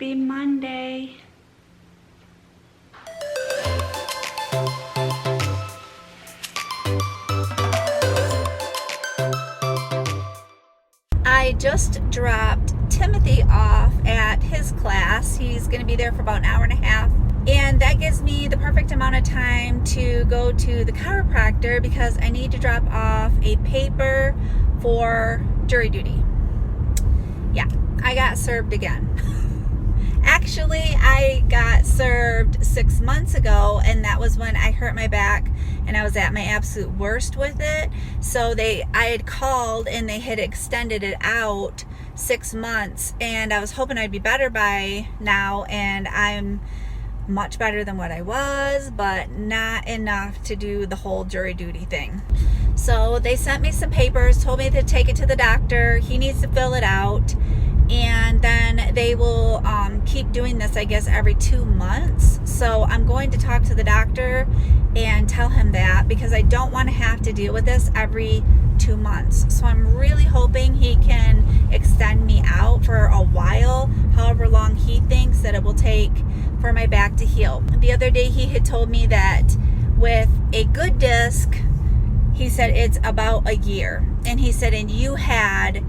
Happy Monday. I just dropped Timothy off at his class. He's going to be there for about an hour and a half. And that gives me the perfect amount of time to go to the chiropractor because I need to drop off a paper for jury duty. Yeah, I got served again. Actually, I got served 6 months ago, and that was when I hurt my back and I was at my absolute worst with it. So I had called and they had extended it out 6 months, and I was hoping I'd be better by now, and I'm much better than what I was, but not enough to do the whole jury duty thing. So they sent me some papers, told me to take it to the doctor. He needs to fill it out, and then they will keep doing this, I guess, every 2 months. So I'm going to talk to the doctor and tell him that because I don't want to have to deal with this every 2 months. So I'm really hoping he can extend me out for a while, however long he thinks that it will take for my back to heal. The other day he had told me that with a good disc, he said it's about a year. And he said, and you had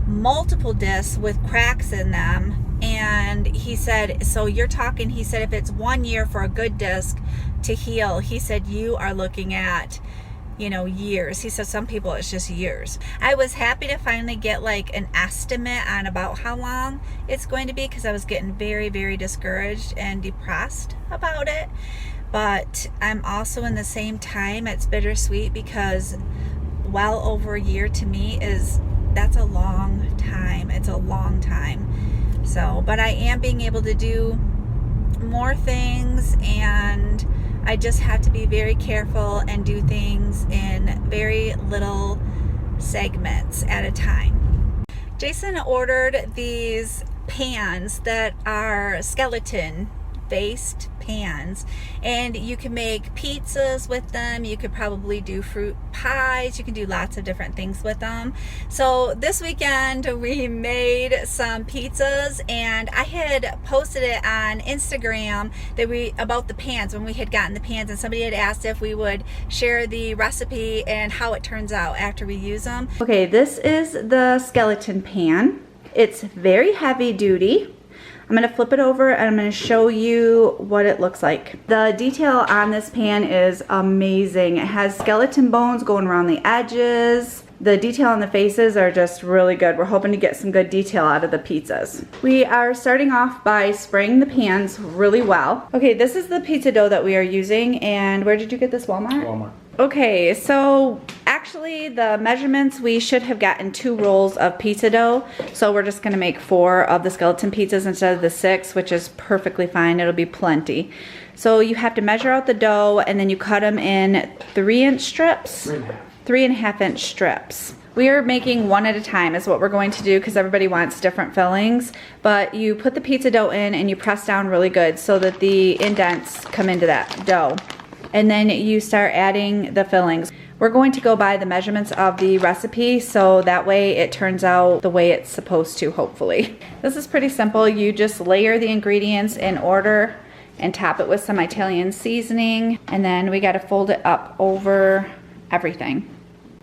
multiple discs with cracks in them. And he said, so you're talking, he said, if it's 1 year for a good disc to heal, he said, you are looking at, years. He said some people it's just years. I was happy to finally get like an estimate on about how long it's going to be because I was getting very, very discouraged and depressed about it. But I'm also in the same time, it's bittersweet because well over a year to me that's a long time. It's a long time. So, but I am being able to do more things, and I just have to be very careful and do things in very little segments at a time. Jason ordered these pans that are skeleton based pans, and you can make pizzas with them. You could probably do fruit pies. You can do lots of different things with them. So this weekend we made some pizzas, and I had posted it on Instagram about the pans when we had gotten the pans, and somebody had asked if we would share the recipe and how it turns out after we use them. Okay, this is the skeleton pan. It's very heavy duty. I'm going to flip it over and I'm going to show you what it looks like. The detail on this pan is amazing. It has skeleton bones going around the edges. The detail on the faces are just really good. We're hoping to get some good detail out of the pizzas. We are starting off by spraying the pans really well. Okay, this is the pizza dough that we are using, and where did you get this, Walmart? Walmart. Okay, so actually the measurements, we should have gotten 2 rolls of pizza dough. So we're just gonna make 4 of the skeleton pizzas instead of the 6, which is perfectly fine. It'll be plenty. So you have to measure out the dough, and then you cut them in 3-inch strips. 3.5-inch strips. We are making 1 at a time is what we're going to do because everybody wants different fillings. But you put the pizza dough in and you press down really good so that the indents come into that dough. And then you start adding the fillings. We're going to go by the measurements of the recipe, so that way it turns out the way it's supposed to, hopefully. This is pretty simple. You just layer the ingredients in order and top it with some Italian seasoning, and then we got to fold it up over everything.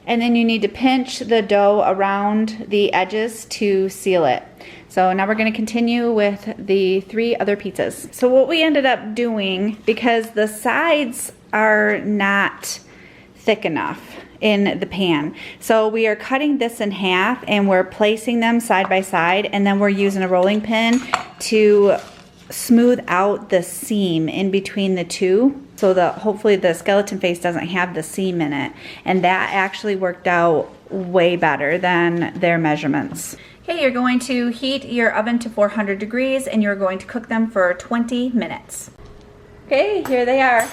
And then you need to pinch the dough around the edges to seal it. So now we're going to continue with the 3 other pizzas. So what we ended up doing, because the sides are not thick enough in the pan, so we are cutting this in half and we're placing them side by side, and then we're using a rolling pin to smooth out the seam in between the two, so that hopefully the skeleton face doesn't have the seam in it. And that actually worked out way better than their measurements. Okay, you're going to heat your oven to 400 degrees and you're going to cook them for 20 minutes. Okay, here they are.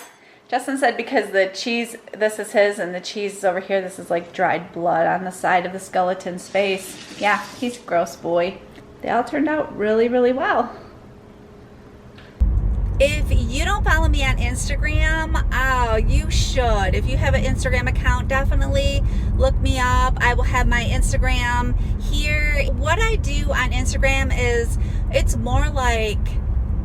Justin said because the cheese, this is his, and the cheese is over here, this is like dried blood on the side of the skeleton's face. Yeah, he's a gross boy. They all turned out really, really well. If you don't follow me on Instagram, oh, you should. If you have an Instagram account, definitely look me up. I will have my Instagram here. What I do on Instagram is It's more like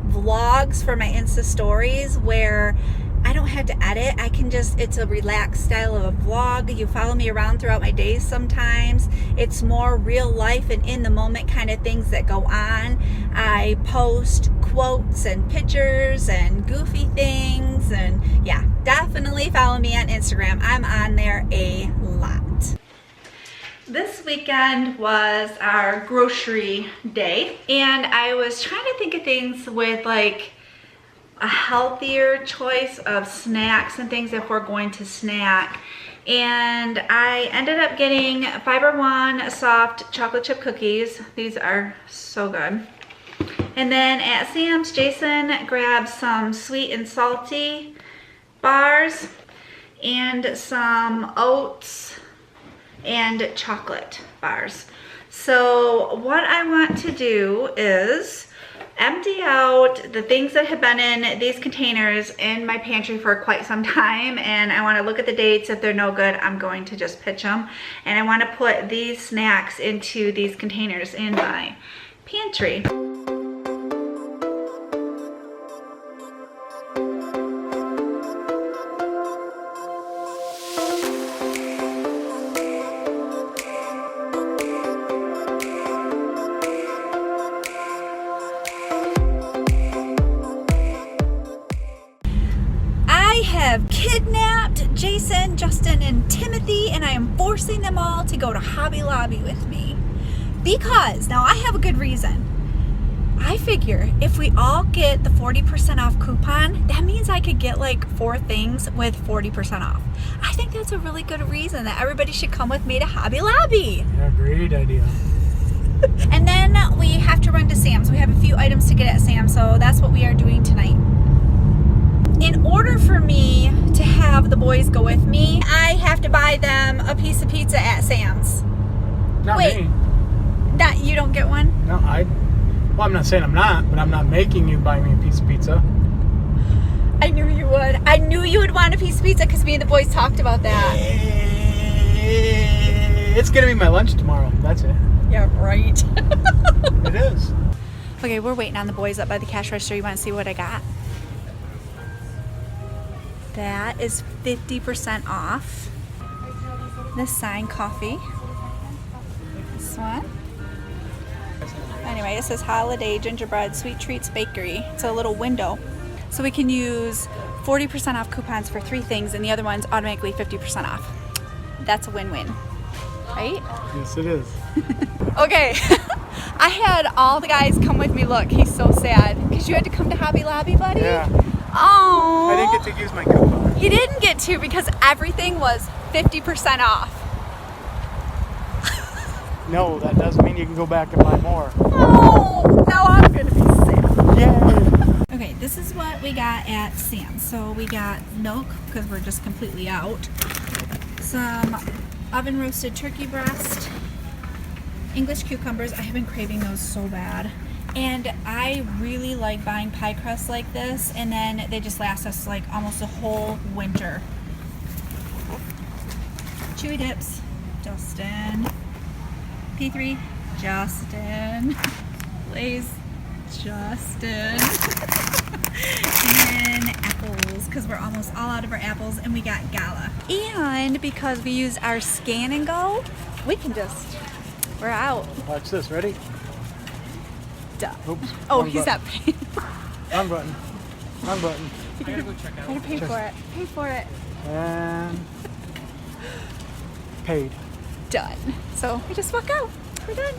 vlogs for my Insta stories where I don't have to edit. I can just, it's a relaxed style of a vlog. You follow me around throughout my days sometimes. It's more real life and in the moment kind of things that go on. I post quotes and pictures and goofy things, and yeah, definitely follow me on Instagram. I'm on there a lot. This weekend was our grocery day, and I was trying to think of things with like a healthier choice of snacks and things if we're going to snack. And I ended up getting Fiber One soft chocolate chip cookies. These are so good. And then at Sam's, Jason grabbed some sweet and salty bars and some oats and chocolate bars. So what I want to do is empty out the things that have been in these containers in my pantry for quite some time, and I want to look at the dates. If they're no good, I'm going to just pitch them, and I want to put these snacks into these containers in my pantry. Have kidnapped Jason, Justin, and Timothy, and I am forcing them all to go to Hobby Lobby with me because now I have a good reason. I figure if we all get the 40% off coupon, that means I could get like 4 things with 40% off. I think that's a really good reason that everybody should come with me to Hobby Lobby. Yeah, great idea. And then we have to run to Sam's. We have a few items to get at Sam's, so that's what we are doing tonight. In order for me to have the boys go with me, I have to buy them a piece of pizza at Sam's. Not Wait, me. That you don't get one? No, well, I'm not saying I'm not, but I'm not making you buy me a piece of pizza. I knew you would. I knew you would want a piece of pizza because me and the boys talked about that. It's gonna be my lunch tomorrow. That's it. Yeah, right. It is. Okay, we're waiting on the boys up by the cash register. You want to see what I got? That is 50% off. This signed coffee. This one. Anyway, it says Holiday Gingerbread Sweet Treats Bakery. It's a little window. So we can use 40% off coupons for 3 things, and the other one's automatically 50% off. That's a win-win, right? Yes, it is. Okay. I had all the guys come with me. Look, he's so sad because you had to come to Hobby Lobby, buddy. Yeah. Oh. I didn't get to use my coupon. He didn't get to because everything was 50% off. No, that doesn't mean you can go back and buy more. Oh, now I'm gonna be sad. Yay! Okay, this is what we got at Sam's. So we got milk because we're just completely out. Some oven roasted turkey breast, English cucumbers. I have been craving those so bad. And I really like buying pie crusts like this, and then they just last us like almost a whole winter. Chewy dips, Justin. P3, Justin. Lay's, Justin. And then apples, because we're almost all out of our apples, and we got Gala. And because we use our scan and go, we can just, we're out. Watch this, ready? Duh. Oops. Oh, wrong he's button. not paying. Wrong button. Wrong button. I gotta go check out. Gotta pay for it. Pay for it. And paid. Done. So we just walk out. We're done.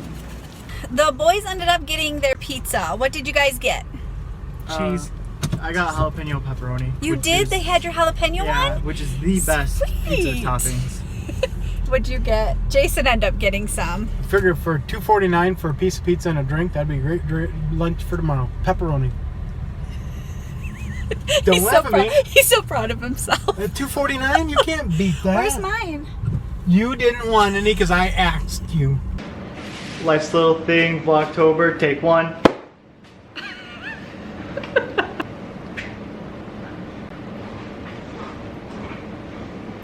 The boys ended up getting their pizza. What did you guys get? Cheese. I got jalapeno pepperoni. You did? They had your jalapeno one? Which is the best pizza Sweet. toppings. What'd you get? Jason ended up getting some. I figure for $2.49 for a piece of pizza and a drink, that'd be a great lunch for tomorrow. Pepperoni. Don't laugh at me. He's so proud of himself. At $2.49, you can't beat that. Where's mine? You didn't want any because I asked you. Life's Little Thing, Vlogtober, take 1.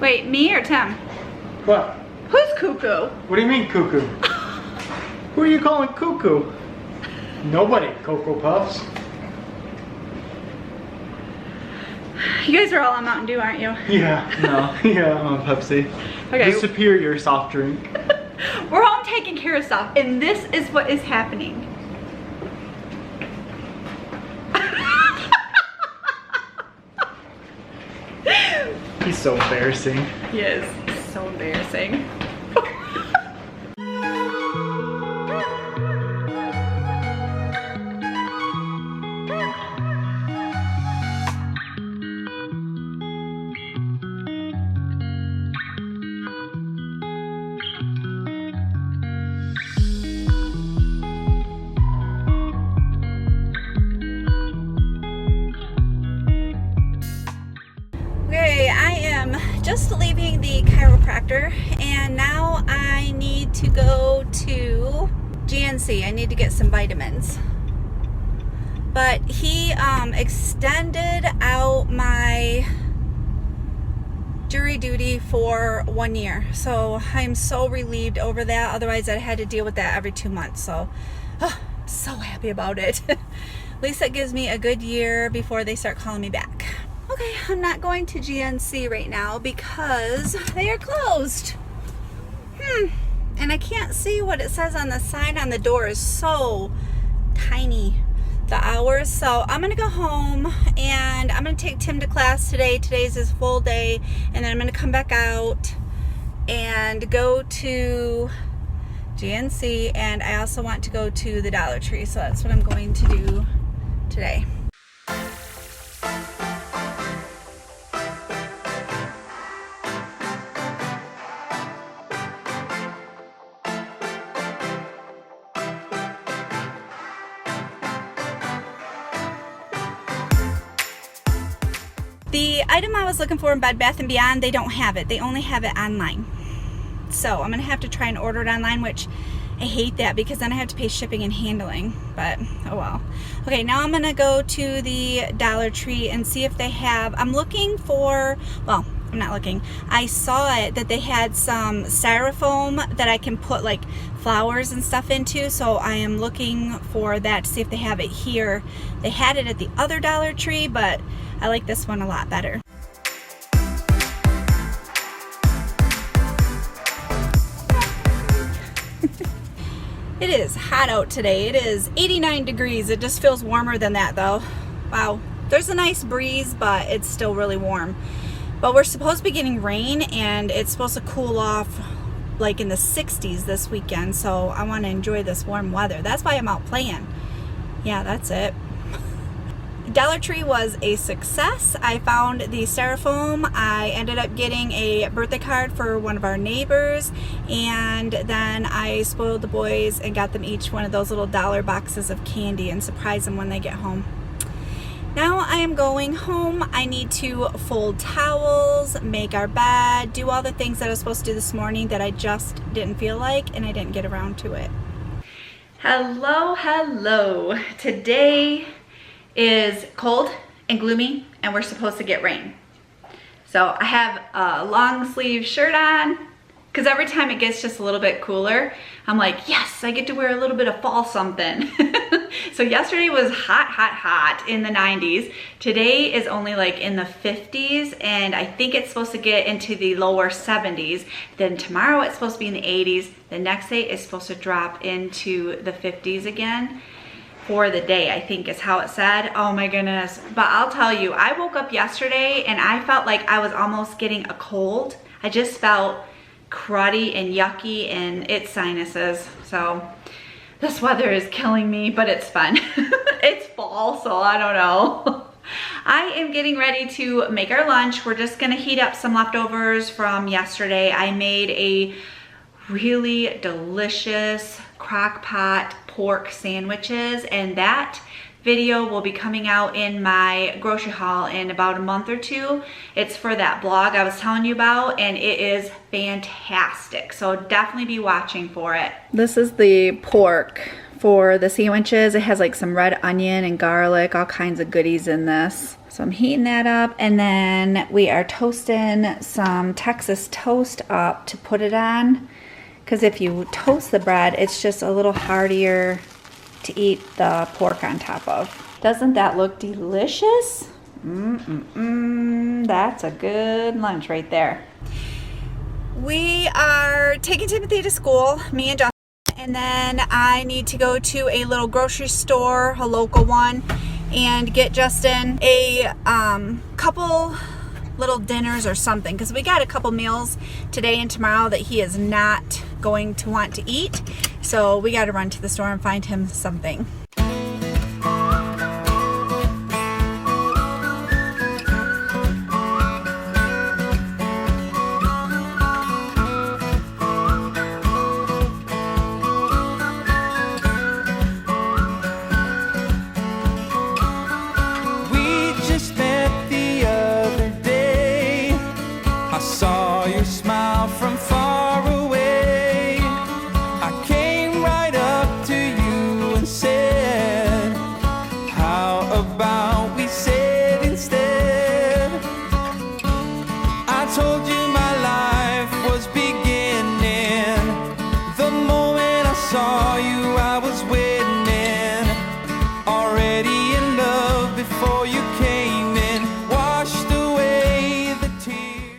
Wait, me or Tim? What? Who's cuckoo? What do you mean cuckoo? Who are you calling cuckoo? Nobody. Cocoa Puffs. You guys are all on Mountain Dew, aren't you? Yeah. No. Yeah, I'm on Pepsi. Okay. The superior soft drink. We're home taking care of stuff, and this is what is happening. He's so embarrassing. He is. So embarrassing. Okay, I am just leaving the chiropractor and now I need to go to GNC. I need to get some vitamins. But he extended out my jury duty for 1 year. So I'm so relieved over that. Otherwise I had to deal with that every 2 months. So, so happy about it. At least that gives me a good year before they start calling me back. Okay, I'm not going to GNC right now because they are closed. And I can't see what it says on the sign on the door. Is so tiny, the hours. So I'm gonna go home and I'm gonna take Tim to class today. Today's his full day, and then I'm gonna come back out and go to GNC, and I also want to go to the Dollar Tree. So that's what I'm going to do today. The item I was looking for in Bed Bath & Beyond, they don't have it. They only have it online. So I'm going to have to try and order it online, which I hate that because then I have to pay shipping and handling. But, oh well. Okay, now I'm going to go to the Dollar Tree and see if they have... I'm looking for... Well, I'm not looking. I saw it that they had some styrofoam that I can put like flowers and stuff into. So I am looking for that to see if they have it here. They had it at the other Dollar Tree, but... I like this one a lot better. It is hot out today. It is 89 degrees. It just feels warmer than that though. Wow. There's a nice breeze, but it's still really warm. But we're supposed to be getting rain and it's supposed to cool off like in the 60s this weekend. So I want to enjoy this warm weather. That's why I'm out playing. Yeah, that's it. Dollar Tree was a success. I found the styrofoam. I ended up getting a birthday card for one of our neighbors, and then I spoiled the boys and got them each one of those little dollar boxes of candy and surprised them when they get home. Now I am going home. I need to fold towels, make our bed, do all the things that I was supposed to do this morning that I just didn't feel like, and I didn't get around to it. Hello, hello. Today is cold and gloomy and we're supposed to get rain. So I have a long sleeve shirt on because every time it gets just a little bit cooler, I'm like, yes, I get to wear a little bit of fall something. So yesterday was hot, hot, hot in the 90s. Today is only like in the 50s and I think it's supposed to get into the lower 70s. Then tomorrow it's supposed to be in the 80s. The next day it's supposed to drop into the 50s again. For the day, I think is how it said. Oh my goodness. But I'll tell you, I woke up yesterday and I felt like I was almost getting a cold. I just felt cruddy and yucky and it's sinuses. So this weather is killing me, but it's fun. It's fall, so I don't know. I am getting ready to make our lunch. We're just gonna heat up some leftovers from yesterday. I made a really delicious crock pot pork sandwiches, and that video will be coming out in my grocery haul in about a month or two. It's for that blog I was telling you about, and it is fantastic. So definitely be watching for it. This is the pork for the sandwiches. It has like some red onion and garlic, all kinds of goodies in this. So I'm heating that up, and then we are toasting some Texas toast up to put it on. Because if you toast the bread, it's just a little heartier to eat the pork on top of. Doesn't that look delicious? That's a good lunch right there. We are taking Timothy to school, me and Justin, and then I need to go to a little grocery store, a local one, and get Justin a couple little dinners or something, because we got a couple meals today and tomorrow that he is not going to want to eat, so we got to run to the store and find him something.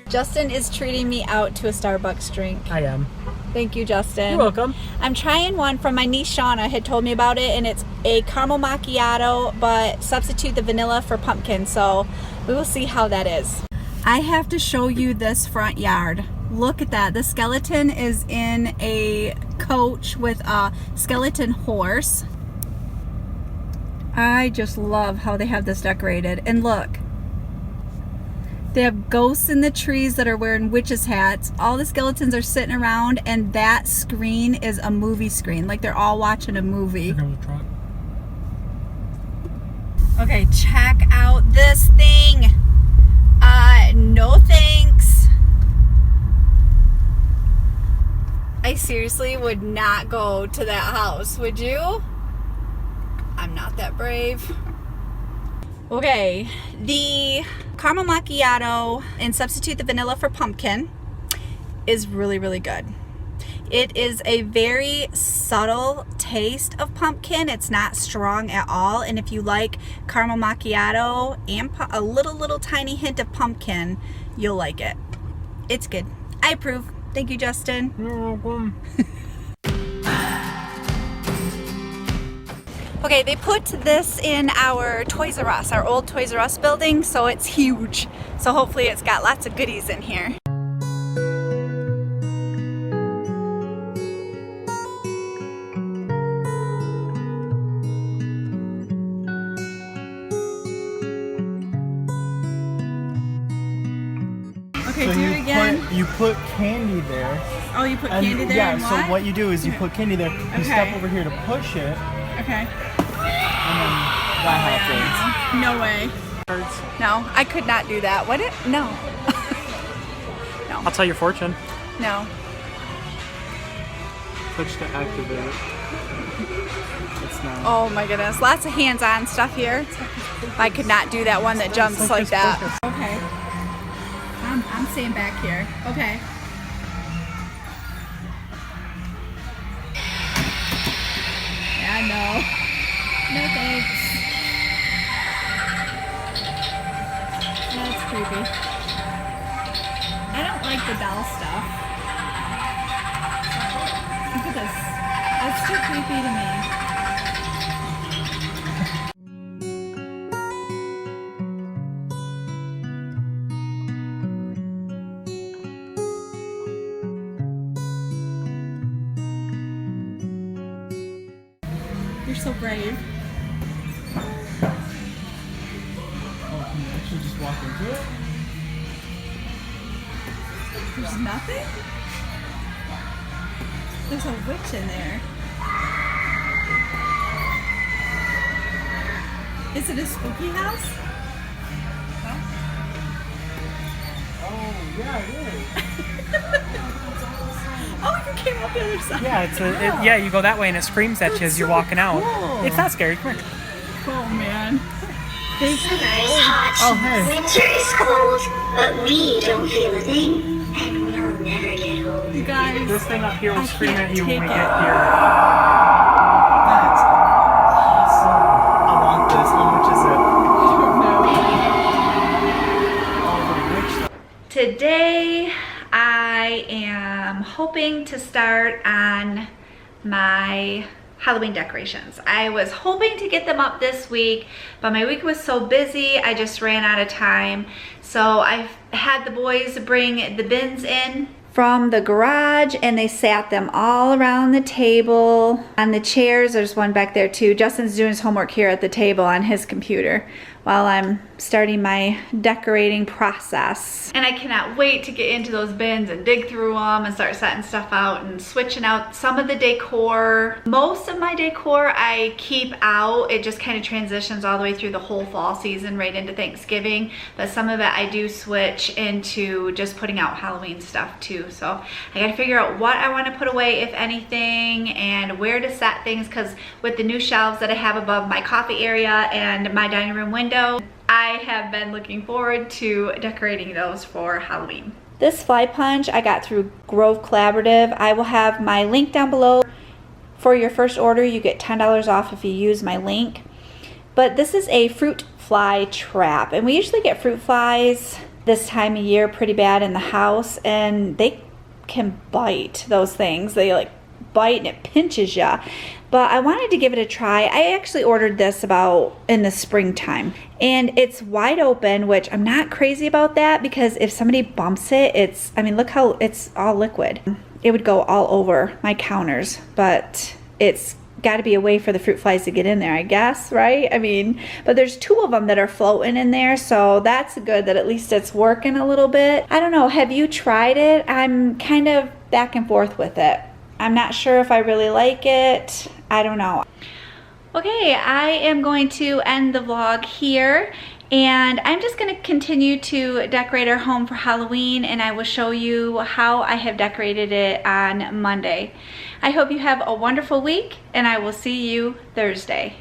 Justin is treating me out to a Starbucks drink. I am. Thank you, Justin. You're welcome. I'm trying one from my niece Shauna had told me about it, and it's a caramel macchiato, but substitute the vanilla for pumpkin, so we will see how that is. I have to show you this front yard. Look at that. The skeleton is in a coach with a skeleton horse. I just love how they have this decorated. And look. They have ghosts in the trees that are wearing witches' hats. All the skeletons are sitting around, and that screen is a movie screen. Like they're all watching a movie. Okay, check out this thing. No thanks. I seriously would not go to that house, would you? I'm not that brave. Okay, the caramel macchiato and substitute the vanilla for pumpkin is really, really good. It is a very subtle taste of pumpkin. It's not strong at all. And if you like caramel macchiato and a little tiny hint of pumpkin, you'll like it. It's good. I approve. Thank you, Justin. You're welcome. Okay, they put this in our Toys R Us, our old Toys R Us building, so it's huge. So hopefully it's got lots of goodies in here. Okay, So do it again. you put candy there. Oh, you put And candy there? yeah, and so what? what you do is you put candy there, you step over here to push it, Okay. and then that happens. No way. No, I could not do that. What it? No. No. I'll tell your fortune. No. Push to activate it. It's not. Oh my goodness. Lots of hands-on stuff here. I could not do that one that jumps like that. Okay. I'm staying back here. Okay. Yeah, no. No thanks. That's creepy. I don't like the doll stuff. Look at this. That's too creepy to me. You're so brave. Oh, can you actually just walk into it? There's nothing? There's a witch in there. Is it a spooky house? Huh? Oh, yeah, it is. Oh, you came up the other side. Yeah, yeah, you go that way and it screams at you as you're walking out. Cool. It's not scary. Come here. Oh, man. Summer is hot, Oh, hey. winter is cold, but we don't feel a thing, and we'll never get old. You guys. This thing up here will I scream can't at you when we take get it. here. Today I am hoping to start on my Halloween decorations. I was hoping to get them up this week, but my week was so busy I just ran out of time. So I had the boys bring the bins in from the garage and they sat them all around the table. On the chairs, there's one back there too. Justin's doing his homework here at the table on his computer while I'm starting my decorating process. And I cannot wait to get into those bins and dig through them and start setting stuff out and switching out some of the decor. Most of my decor I keep out. It just kind of transitions all the way through the whole fall season right into Thanksgiving. But some of it I do switch into just putting out Halloween stuff too. So I gotta figure out what I want to put away, if anything, and where to set things, because with the new shelves that I have above my coffee area and my dining room window, I have been looking forward to decorating those for Halloween. This fly punch I got through Grove Collaborative. I will have my link down below. For your first order, you get $10 off if you use my link. But this is a fruit fly trap, and we usually get fruit flies this time of year pretty bad in the house, and they can bite. Those things, they like bite and it pinches ya. But I wanted to give it a try. I actually ordered this about in the springtime, and it's wide open, which I'm not crazy about that, because if somebody bumps it, I mean, look how it's all liquid. It would go all over my counters, but it's got to be a way for the fruit flies to get in there, I guess, right? I mean, but there's 2 of them that are floating in there, so that's good that at least it's working a little bit. I don't know, have you tried it? I'm kind of back and forth with it. I'm not sure if I really like it. I don't know. Okay, I am going to end the vlog here, and I'm just going to continue to decorate our home for Halloween, and I will show you how I have decorated it on Monday. I hope you have a wonderful week, and I will see you Thursday.